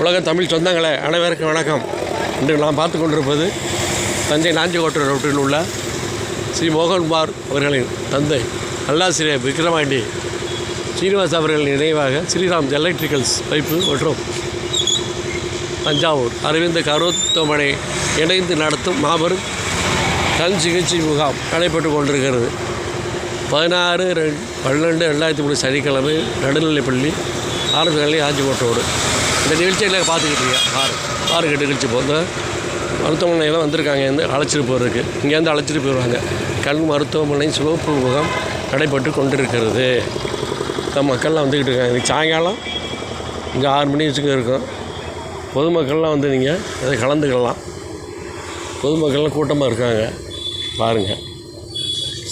உலக தமிழ் சொந்தங்களே அனைவருக்கும் வணக்கம். இன்று நாம் பார்த்து கொண்டிருப்பது தஞ்சை நாஞ்சிக்கோட்டை ரோட்டில் உள்ள ஸ்ரீ மோகன்குமார் அவர்களின் தந்தை நல்லாசிரியர் விக்ரமாண்டி சீனிவாஸ் அவர்களின் நினைவாக ஸ்ரீராம் எலக்ட்ரிக்கல்ஸ் பைப்பு மற்றும் தஞ்சாவூர் அரவிந்த கருத்துவமனை இணைந்து நடத்தும் மாபெரும் கண் சிகிச்சை முகாம் நடைபெற்று கொண்டிருக்கிறது. 16/12/2003 சனிக்கிழமை நடுநிலைப்பள்ளி ஆரம்ப நிலைய நாஞ்சிக்கோட்டை ரோடு. இந்த நிகழ்ச்சியில் பார்த்துக்கிட்டு இருக்கேன். பாருங்க நிகழ்ச்சி போது மருத்துவமனையெல்லாம் வந்திருக்காங்க. அழைச்சிட்டு போகிறதுக்கு இங்கேருந்து அழைச்சிட்டு போயிடுவாங்க. கண் மருத்துவமனை சிவப்பு முகாம் நடைபெற்று கொண்டிருக்கிறது. இந்த மக்கள்லாம் வந்துக்கிட்டு இருக்காங்க. இன்றைக்கி சாயங்காலம் இங்கே 6 மணி வச்சுக்க இருக்கும். பொதுமக்கள்லாம் வந்து நீங்கள் அதை கலந்துக்கலாம். பொதுமக்கள்லாம் கூட்டமாக இருக்காங்க. பாருங்கள்,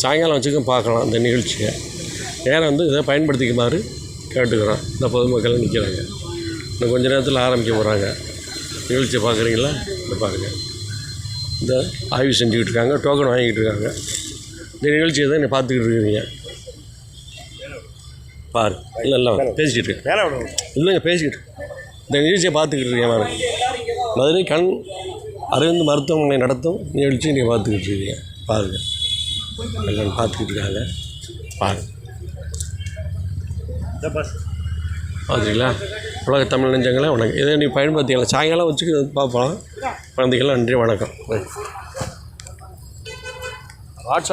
சாயங்காலம் வச்சுக்க பார்க்கலாம் இந்த நிகழ்ச்சியை. நேரம் வந்து இதை பயன்படுத்திக்குமாறு கேட்டுக்கிறோம். இந்த பொதுமக்கள் நிற்கிறாங்க. இன்னும் கொஞ்சம் நேரத்தில் ஆரம்பிக்க போகிறாங்க. நிகழ்ச்சியை பார்க்குறீங்களா? இந்த பாருங்கள், இந்த ஆய்வு செஞ்சுக்கிட்டு இருக்காங்க. டோக்கன் வாங்கிக்கிட்டு இருக்காங்க. இந்த நிகழ்ச்சியை தான் நீங்கள் பார்த்துக்கிட்டு இருக்கிறீங்க. பாரு இல்லை பேசிக்கிட்டு இல்லைங்க பேசிக்கிட்டு இந்த நிகழ்ச்சியை பார்த்துக்கிட்டு இருக்கேன். நான் மதுரை கண் அரவிந்த் மருத்துவமனை நடத்தும் நிகழ்ச்சியை நீங்கள் பார்த்துக்கிட்டு இருக்கீங்க. பாருங்கள், எல்லாம் பார்த்துக்கிட்டு இருக்காங்க. பாருங்கள், பார்த்துங்களா? உலக தமிழ் நெஞ்சங்களே வணக்கம். இதை நீ பயன்படுத்திக்கலாம். சாயங்காலம் வச்சுக்க பார்ப்போம். குழந்தைகள்லாம் நன்றி, வணக்கம். வாட்ஸ்அப்